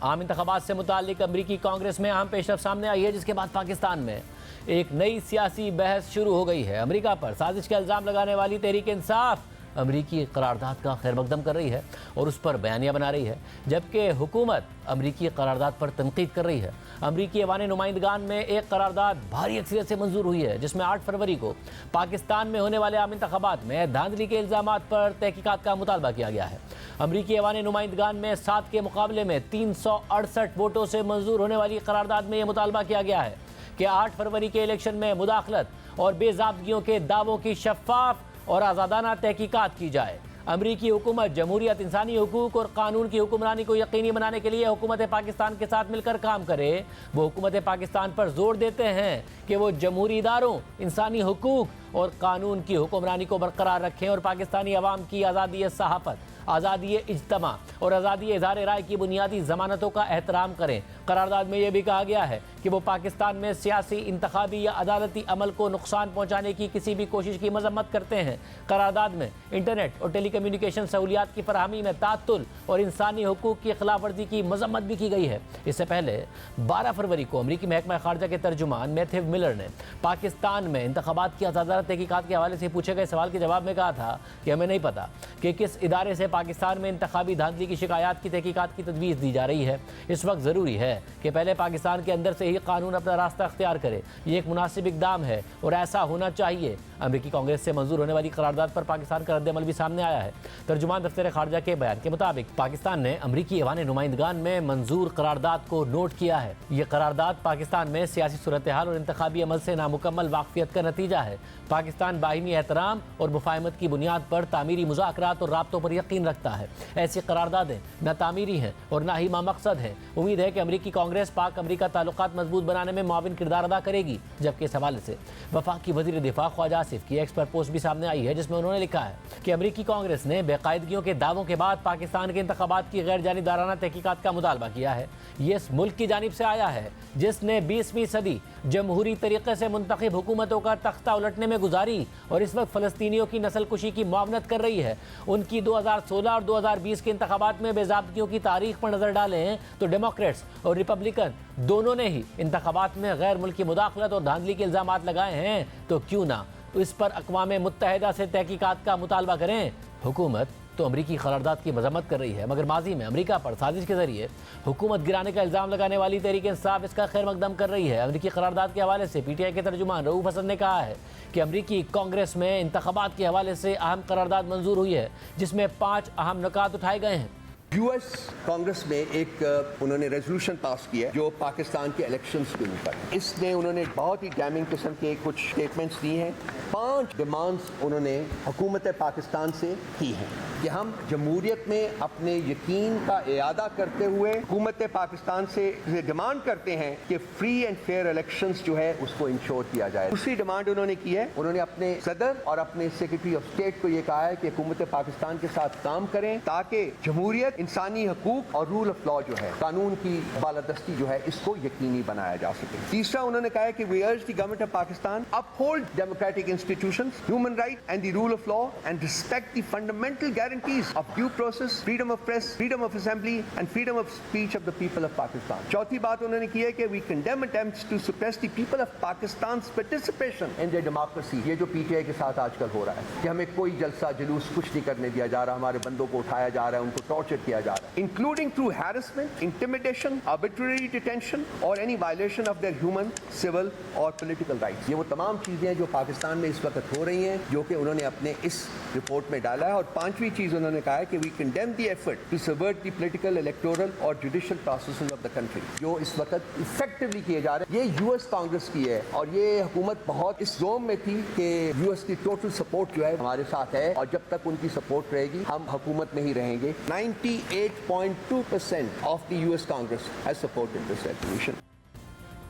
عام انتخابات سے متعلق امریکی کانگریس میں اہم پیش رفت سامنے آئی ہے، جس کے بعد پاکستان میں ایک نئی سیاسی بحث شروع ہو گئی ہے۔ امریکہ پر سازش کا الزام لگانے والی تحریک انصاف امریکی قرارداد کا خیر مقدم کر رہی ہے اور اس پر بیانیہ بنا رہی ہے، جبکہ حکومت امریکی قرارداد پر تنقید کر رہی ہے۔ امریکی ایوان نمائندگان میں ایک قرارداد بھاری اکثریت سے منظور ہوئی ہے، جس میں 8 فروری کو پاکستان میں ہونے والے عام انتخابات میں دھاندلی کے الزامات پر تحقیقات کا مطالبہ کیا گیا ہے۔ امریکی ایوان نمائندگان میں 7 کے مقابلے میں 368 ووٹوں سے منظور ہونے والی قرارداد میں یہ مطالبہ کیا گیا ہے کہ 8 فروری کے الیکشن میں مداخلت اور بے ضابطگیوں کے دعووں کی شفاف اور آزادانہ تحقیقات کی جائے۔ امریکی حکومت جمہوریت، انسانی حقوق اور قانون کی حکمرانی کو یقینی بنانے کے لیے حکومت پاکستان کے ساتھ مل کر کام کرے۔ وہ حکومت پاکستان پر زور دیتے ہیں کہ وہ جمہوری اداروں، انسانی حقوق اور قانون کی حکمرانی کو برقرار رکھیں اور پاکستانی عوام کی آزادی صحافت، آزادی اجتماع اور آزادی اظہار رائے کی بنیادی ضمانتوں کا احترام کریں۔ قرارداد میں یہ بھی کہا گیا ہے کہ وہ پاکستان میں سیاسی، انتخابی یا عدالتی عمل کو نقصان پہنچانے کی کسی بھی کوشش کی مذمت کرتے ہیں۔ قرارداد میں انٹرنیٹ اور ٹیلی کمیونیکیشن سہولیات کی فراہمی میں تعطل اور انسانی حقوق کی خلاف ورزی کی مذمت بھی کی گئی ہے۔ اس سے پہلے 12 فروری کو امریکی محکمہ خارجہ کے ترجمان میتھیو ملر نے پاکستان میں انتخابات کی آزادانہ تحقیقات کے حوالے سے پوچھے گئے سوال کے جواب میں کہا تھا کہ ہمیں نہیں پتا کہ کس ادارے سے پاکستان میں انتخابی دھاندلی کی شکایات کی تحقیقات کی تجویز دی جا رہی ہے۔ اس وقت ضروری ہے کہ پہلے پاکستان کے اندر سے ہی قانون اپنا راستہ اختیار کرے۔ یہ ایک مناسب اقدام ہے اور ایسا ہونا چاہیے۔ امریکی کانگریس سے منظور ہونے والی قرارداد پر پاکستان کا رد عمل بھی سامنے آیا ہے۔ ترجمان دفتر خارجہ کے بیان کے مطابق پاکستان نے امریکی ایوان نمائندگان میں منظور قرارداد کو نوٹ کیا ہے۔ یہ قرارداد پاکستان میں سیاسی صورتحال اور انتخابی عمل سے نامکمل واقفیت کا نتیجہ ہے۔ پاکستان باہمی احترام اور مفاہمت کی بنیاد پر تعمیری مذاکرات اور رابطوں پر یقین رکھتا ہے۔ ایسی قراردادیں نہ تعمیری ہیں اور نہ ہی مقصد ہیں۔ امید ہے کہ امریکی کانگریس پاک امریکہ تعلقات مضبوط بنانے میں معاون کردار ادا کرے گی۔ جبکہ اس حوالے سے وفاقی وزیر دفاع خواجہ آصف کی ایکس پر پوسٹ بھی سامنے آئی ہے، جس میں انہوں نے لکھا ہے کہ امریکی کانگریس نے بے قاعدگیوں کے دعووں کے بعد پاکستان کے انتخابات کی غیر جانبدارانہ تحقیقات کا مطالبہ کیا ہے۔ یہ اس ملک کی جانب سے آیا ہے جس نے 20ویں صدی جمہوری طریقے سے منتخب حکومتوں کا تختہ الٹنے میں گزاری اور اس وقت فلسطینیوں کی نسل کشی کی معاونت کر رہی ہے۔ ان کی 2016 اور 2020 کے انتخابات میں بے ضابطگیوں کی تاریخ پر نظر ڈالیں تو ڈیموکریٹس اور ریپبلکن دونوں نے ہی انتخابات میں غیر ملکی مداخلت اور دھاندلی کے الزامات لگائے ہیں، تو کیوں نہ اس پر اقوام متحدہ سے تحقیقات کا مطالبہ کریں۔ حکومت تو امریکی قرارداد کی مذمت کر رہی ہے، مگر ماضی میں امریکہ پر سازش کے ذریعے حکومت گرانے کا الزام لگانے والی تحریک انصاف اس کا خیر مقدم کر رہی ہے۔ امریکی قرارداد کے حوالے سے پی ٹی آئی کے ترجمان رؤوف حسن نے کہا ہے کہ امریکی کانگریس میں انتخابات کے حوالے سے اہم قرارداد منظور ہوئی ہے، جس میں 5 اہم نکات اٹھائے گئے ہیں۔ یو ایس کانگریس میں ایک انہوں نے ریزولوشن پاس کیا جو پاکستان کے الیکشنز کے اوپر، اس میں انہوں نے بہت ہی ڈیمنگ قسم کے کچھ سٹیٹمنٹس دی ہیں۔ 5 ڈیمانڈز انہوں نے حکومت پاکستان سے کی ہیں کہ ہم جمہوریت میں اپنے یقین کا اعادہ کرتے ہوئے حکومت پاکستان سے ڈیمانڈ کرتے ہیں کہ فری اینڈ فیئر الیکشنز جو ہے اس کو انشور کیا جائے۔ دوسری ڈیمانڈ انہوں نے کی ہے، انہوں نے اپنے صدر اور اپنے سیکرٹری آف اسٹیٹ کو یہ کہا ہے کہ حکومت پاکستان کے ساتھ کام کریں تاکہ جمہوریت، انسانی حقوق اور رول آف لا جو ہے، قانون کی بالادستی جو ہے، اس کو یقینی بنایا جا سکے۔ تیسرا انہوں نے کہا ہے کہ we urge the government of Pakistan uphold democratic institutions, human rights and the rule of law and respect the fundamental guarantees of due process, freedom of press, freedom of assembly and freedom of speech of the people of Pakistan۔ چوتھی بات انہوں نے کی ہے کہ we condemn attempts to suppress the people of Pakistan's participation in their democracy۔ یہ جو P T I کے ساتھ آج کل ہو رہا ہے کہ ہمیں کوئی جلسہ جلوس کچھ نہیں کرنے دیا جا رہا، ہمارے بندوں کو اٹھایا جا رہا ہے، ان کو ٹارچر کیا جا رہا ہے، including through harassment, intimidation, arbitrary detention or any violation of their human, civil or political rights۔ یہ وہ تمام چیزیں ہیں جو پاکستان میں اس وقت ہو رہی ہیں، جو کہ انہوں نے اپنے اس رپورٹ میں ڈالا ہے۔ اور 5ویں چیز انہوں نے کہا ہے کہ we condemn the effort to subvert the political, electoral اور judicial processes of the country، جو اس وقت effectively کیے جا رہے ہیں۔ یہ یو ایس کانگریس کی ہے اور یہ حکومت بہت اس زوم میں تھی کہ یو ایس کی ٹوٹل سپورٹ جو ہے ہمارے ساتھ ہے، اور جب تک ان کی سپورٹ رہے گی ہم حکومت میں ہی رہیں گے۔ 98.2% of the US Congress has supported this resolution۔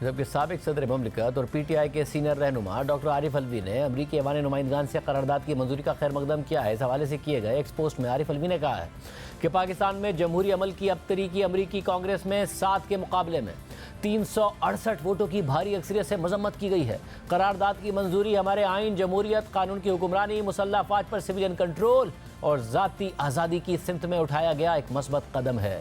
جبکہ سابق صدر مملکت اور پی ٹی آئی کے سینئر رہنما ڈاکٹر عارف الوی نے امریکی ایوان نمائندگان سے قرارداد کی منظوری کا خیر مقدم کیا ہے۔ اس حوالے سے کیے گئے ایک پوسٹ میں عارف الوی نے کہا ہے کہ پاکستان میں جمہوری عمل کی ابتری کی امریکی کانگریس میں 7 کے مقابلے میں 368 ووٹوں کی بھاری اکثریت سے مذمت کی گئی ہے۔ قرارداد کی منظوری ہمارے آئین، جمہوریت، قانون کی حکمرانی، مسلح افواج پر سویلین کنٹرول اور ذاتی آزادی کی سمت میں اٹھایا گیا ایک مثبت قدم ہے